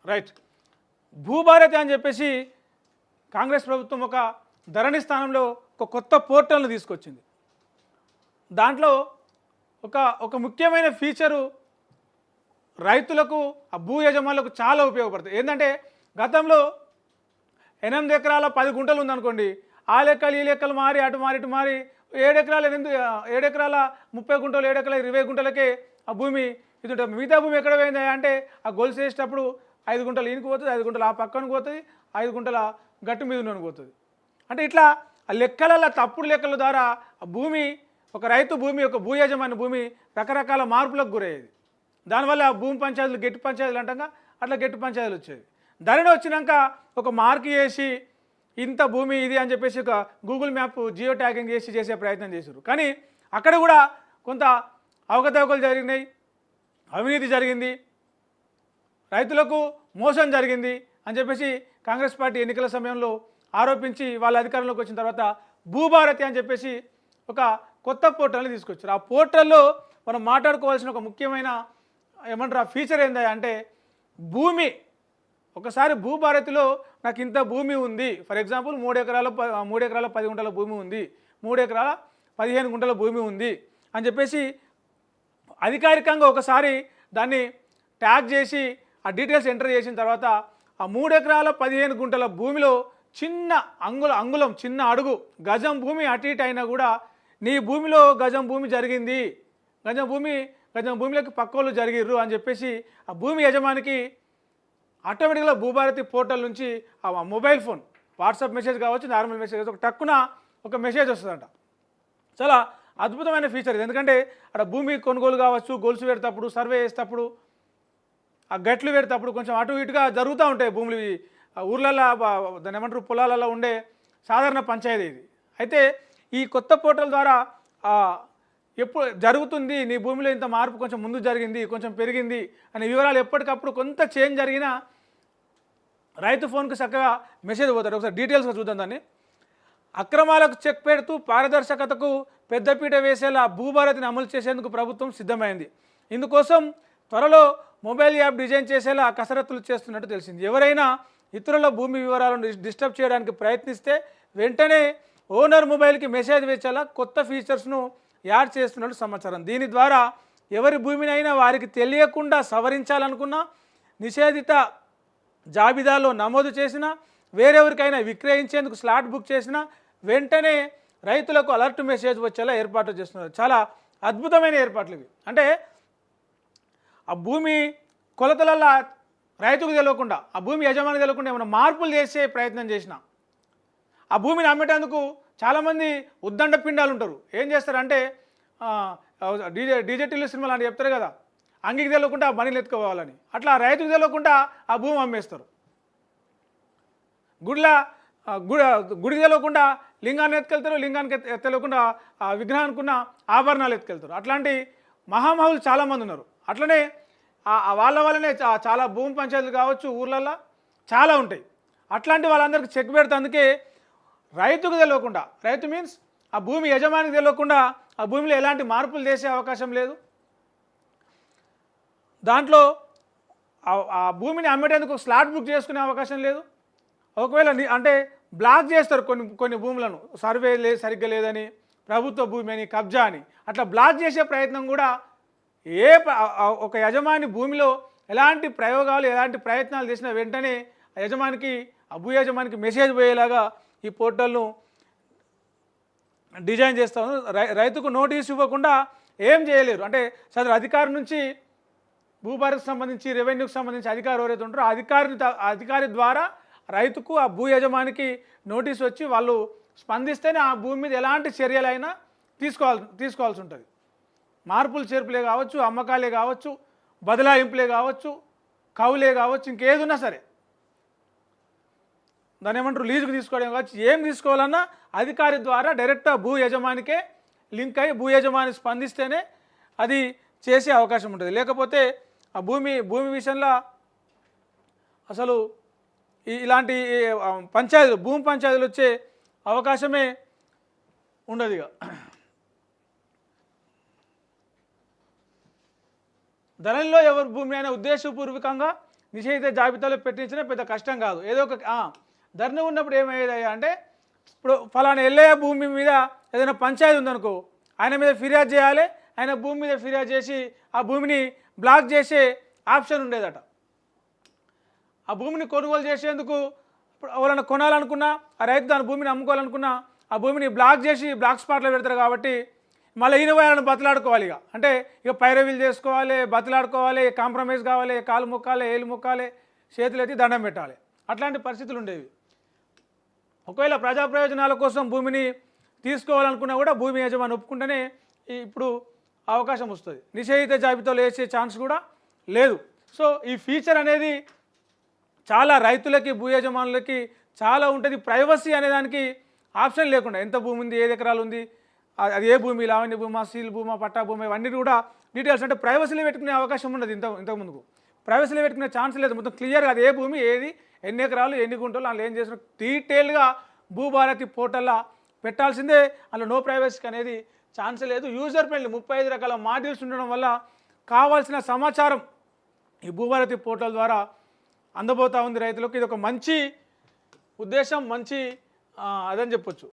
Right. Bhubharati అని చెప్పేసి కాంగ్రెస్ ప్రభుత్వం ఒక ధరణి స్థానంలో ఒక కొత్త పోర్టల్ను తీసుకొచ్చింది. దాంట్లో ఒక ఒక ముఖ్యమైన ఫీచరు రైతులకు ఆ భూ యజమానులకు చాలా ఉపయోగపడుతుంది. ఏంటంటే గతంలో 8 ఎకరాల 10 గుంటలు ఉందనుకోండి, ఆ లెక్కలు ఈ లెక్కలు మారి అటు మారి ఇటు మారి 7 ఎకరాల 30 గుంటలు 7 ఎకరాల 20 గుంటలకే ఆ భూమి ఇది ఉంటుంది. మిగతా భూమి ఎక్కడ పోయిందా అంటే ఆ గొలుసు వేసేటప్పుడు 5 గుంటలు ఈయనకి పోతుంది, 5 గుంటలు ఆ పక్కనకు పోతుంది, 5 గుంటల గట్టు మీద ఉన్నకు పోతుంది. అంటే ఇట్లా ఆ లెక్కల తప్పుడు లెక్కల ద్వారా ఆ భూమి ఒక రైతు భూమి ఒక భూ యజమాని భూమి రకరకాల మార్పులకు గురయ్యేది. దానివల్ల ఆ భూమి పంచాయతీలు గట్టి పంచాయతీలు అంటాక అట్లా గట్టి పంచాయతీలు వచ్చేది. ధరణి వచ్చినాక ఒక మార్క్ చేసి ఇంత భూమి ఇది అని చెప్పేసి ఒక గూగుల్ మ్యాప్ జియో ట్యాగింగ్ చేసే ప్రయత్నం చేశారు. కానీ అక్కడ కూడా కొంత అవకతవకలు జరిగినాయి, అవినీతి జరిగింది, రైతులకు మోసం జరిగింది అని చెప్పేసి కాంగ్రెస్ పార్టీ ఎన్నికల సమయంలో ఆరోపించి వాళ్ళ అధికారంలోకి వచ్చిన తర్వాత భూభారతి అని చెప్పేసి ఒక కొత్త పోర్టల్ని తీసుకొచ్చారు. ఆ పోర్టల్లో మనం మాట్లాడుకోవాల్సిన ఒక ముఖ్యమైన ఏమంటారు ఆ ఫీచర్ ఏందా అంటే భూమి ఒకసారి భూభారతిలో నాకు ఇంత భూమి ఉంది, ఫర్ ఎగ్జాంపుల్ 3 ఎకరాల 10 గుంటల భూమి ఉంది, 3 ఎకరాల 15 గుంటల భూమి ఉంది అని చెప్పేసి అధికారికంగా ఒకసారి దాన్ని ట్యాగ్ చేసి ఆ డీటెయిల్స్ ఎంటర్ చేసిన తర్వాత ఆ 3 ఎకరాల 15 గుంటల భూమిలో చిన్న అంగుళం చిన్న అడుగు గజం భూమి అటు ఇటు అయినా కూడా నీ భూమిలో గజం భూమి జరిగింది, గజం భూమిలోకి పక్కోళ్ళు జరిగిర్రు అని చెప్పేసి ఆ భూమి యజమానికి ఆటోమేటిక్గా భూభారతి పోర్టల్ నుంచి ఆ మొబైల్ ఫోన్ వాట్సాప్ మెసేజ్ కావచ్చు, నార్మల్ మెసేజ్ కావచ్చు, ఒక టక్కున ఒక మెసేజ్ వస్తుందంట. చాలా అద్భుతమైన ఫీచర్ ఇది. ఎందుకంటే అక్కడ భూమి కొనుగోలు కావచ్చు, గొలుసు పెడేటప్పుడు సర్వే చేసేటప్పుడు ఆ గట్లు పెడేటప్పుడు కొంచెం అటు ఇటుగా జరుగుతూ ఉంటాయి భూములు. ఊర్లలో దాని ఏమంటారు పొలాలలో ఉండే సాధారణ పంచాయతీ ఇది. అయితే ఈ కొత్త పోర్టల్ ద్వారా ఎప్పుడు జరుగుతుంది నీ భూమిలో ఇంత మార్పు కొంచెం ముందు జరిగింది కొంచెం పెరిగింది అనే వివరాలు ఎప్పటికప్పుడు కొంత చేంజ్ జరిగినా రైతు ఫోన్కి చక్కగా మెసేజ్ పోతాడు. ఒకసారి డీటెయిల్స్గా చూద్దాం దాన్ని. అక్రమాలకు చెక్ పెడుతూ పారదర్శకతకు పెద్దపీట వేసేలా భూభారతిని అమలు చేసేందుకు ప్రభుత్వం సిద్ధమైంది. ఇందుకోసం త్వరలో మొబైల్ యాప్ డిజైన్ చేసేలా కసరత్తులు చేస్తున్నట్టు తెలిసింది. ఎవరైనా ఇతరుల భూమి వివరాలను డిస్టర్బ్ చేయడానికి ప్రయత్నిస్తే వెంటనే ఓనర్ మొబైల్కి మెసేజ్ వేసేలా కొత్త ఫీచర్స్ను యాడ్ చేస్తున్నట్టు సమాచారం. దీని ద్వారా ఎవరి భూమినైనా వారికి తెలియకుండా సవరించాలనుకున్నా, నిషేధిత జాబితాలో నమోదు చేసినా, వేరెవరికైనా విక్రయించేందుకు స్లాట్ బుక్ చేసినా వెంటనే రైతులకు అలర్ట్ మెసేజ్ వచ్చేలా ఏర్పాట్లు చేస్తున్నారు. చాలా అద్భుతమైన ఏర్పాట్లు ఇవి. అంటే ఆ భూమి కొలతలల్లో రైతుకు తెలియకుండా ఆ భూమి యజమానికి తెలియకుండా ఏమైనా మార్పులు చేసే ప్రయత్నం చేసిన ఆ భూమిని అమ్మేటందుకు చాలామంది ఉద్దండ పిండాలు ఉంటారు. ఏం చేస్తారంటే డీజే సినిమాలు అని చెప్తారు కదా, అంగికి తెలియకుండా ఆ బండిలు ఎత్తుకోవాలని, అట్లా రైతుకు తెలియకుండా ఆ భూమి అమ్మేస్తారు. గుడికి తెలియకుండా లింగాన్ని ఎత్తుకెళ్తారు, లింగానికి తెలియకుండా ఆ విగ్రహానికి ఉన్న ఆభరణాలు ఎత్తుకెళ్తారు. అట్లాంటి మహామహులు చాలామంది ఉన్నారు. అట్లనే వాళ్ళ వల్లనే చాలా భూమి పంచాయతీలు కావచ్చు ఊర్లల్లో చాలా ఉంటాయి. అట్లాంటి వాళ్ళందరికీ చెక్ పెడితే రైతుకు తెలియకుండా, రైతు మీన్స్ ఆ భూమి యజమానికి తెలియకుండా ఆ భూమిలో ఎలాంటి మార్పులు చేసే అవకాశం లేదు. దాంట్లో ఆ భూమిని అమ్మేటందుకు స్లాట్ బుక్ చేసుకునే అవకాశం లేదు. ఒకవేళ అంటే బ్లాక్ చేస్తారు కొన్ని భూములను, సర్వే సరిగ్గా లేదని, ప్రభుత్వ భూమి అని, కబ్జా అని, అట్లా బ్లాక్ చేసే ప్రయత్నం కూడా ఒక యజమాని భూమిలో ఎలాంటి ప్రయోగాలు ఎలాంటి ప్రయత్నాలు చేసినా వెంటనే ఆ భూ యజమానికి మెసేజ్ పోయేలాగా ఈ పోర్టల్ను డిజైన్ చేస్తాను. రైతుకు నోటీస్ ఇవ్వకుండా ఏం చేయలేరు. అంటే సదరు అధికారి నుంచి భూభారతికి సంబంధించి రెవెన్యూకి సంబంధించి అధికారి ఎవరైతే ఉంటారో అధికారి ద్వారా రైతుకు ఆ భూ యజమానికి నోటీస్ వచ్చి వాళ్ళు స్పందిస్తేనే ఆ భూమి మీద ఎలాంటి చర్యలైనా తీసుకోవాల్సి ఉంటుంది. మార్పులు చేర్పులే కావచ్చు, అమ్మకాలే కావచ్చు, బదలాయింపులే కావచ్చు, కవులే కావచ్చు, ఇంకేదున్నా సరే దాని ఏమంటారు లీజుకు తీసుకోవడం కావచ్చు, ఏం తీసుకోవాలన్నా అధికారి ద్వారా డైరెక్ట్గా భూ యజమానికే లింక్ అయ్యి భూ యజమాని స్పందిస్తేనే అది చేసే అవకాశం ఉంటుంది. లేకపోతే ఆ భూమి విషయంలో అసలు ఇలాంటి భూమి పంచాయతీలు వచ్చే అవకాశమే ఉండదు. ఇక ధరణిలో ఎవరి భూమి అయినా ఉద్దేశపూర్వకంగా నిషేధిత జాబితాలో పెట్టించినా పెద్ద కష్టం కాదు. ఏదో ఒక ధరణి ఉన్నప్పుడు ఏమయ్యేదయ్యా అంటే, ఇప్పుడు ఫలానా ఎల్లయ్య భూమి మీద ఏదైనా పంచాయతీ ఉందనుకో, ఆయన మీద ఫిర్యాదు చేయాలి. ఆయన భూమి మీద ఫిర్యాదు చేసి ఆ భూమిని బ్లాక్ చేసే ఆప్షన్ ఉండేదట. ఆ భూమిని కొనుగోలు చేసేందుకు ఇప్పుడు ఎవరైనా కొనాలనుకున్నా, ఆ రైతు దాని భూమిని అమ్ముకోవాలనుకున్నా, ఆ భూమిని బ్లాక్ చేసి బ్లాక్ స్పాట్లో పెడతారు. కాబట్టి మళ్ళీ ఈయన వాళ్ళని బతలాడుకోవాలి. అంటే ఇక పైరవీలు చేసుకోవాలి, బతలాడుకోవాలి, కాంప్రమైజ్ కావాలి, కాలు మొక్కాలి, ఏలు మొక్కాలి, చేతులు ఎత్తి దండం పెట్టాలి. అట్లాంటి పరిస్థితులు ఉండేవి. ఒకవేళ ప్రజా ప్రయోజనాల కోసం భూమిని తీసుకోవాలనుకున్నా కూడా భూమి యజమాని ఒప్పుకుంటేనే ఇప్పుడు అవకాశం వస్తుంది. నిషేధిత జాబితాలో వేసే ఛాన్స్ కూడా లేదు. సో ఈ ఫీచర్ అనేది చాలా రైతులకి, భూ యజమానులకి చాలా ఉంటుంది. ప్రైవసీ అనేదానికి ఆప్షన్ లేకుండా ఎంత భూమి ఉంది, 7 ఎకరాలు ఉంది, అది ఏ భూమి, లావణ్య భూమా, సీల్ భూమా, పట్టా భూమి, ఇవన్నీ కూడా డీటెయిల్స్ అంటే ప్రైవసీలో పెట్టుకునే అవకాశం ఉండదు. ఇంతకుముందుకు ప్రైవసీలో పెట్టుకునే ఛాన్స్ లేదు. మొత్తం క్లియర్గా అది ఏ భూమి, ఏది, ఎన్ని ఎకరాలు, ఎన్ని గుంటలు, అందులో ఏం చేసిన డీటెయిల్గా భూభారతి పోర్టల్లో పెట్టాల్సిందే. అందులో నో ప్రైవసీకి అనేది ఛాన్స్ లేదు. యూజర్ ఫ్రెండ్లీ 35 రకాల మాడ్యూల్స్ ఉండడం వల్ల కావాల్సిన సమాచారం ఈ భూభారతి పోర్టల్ ద్వారా అందబోతూ ఉంది రైతులకు. ఇది ఒక మంచి ఉద్దేశం, మంచి అదని చెప్పొచ్చు.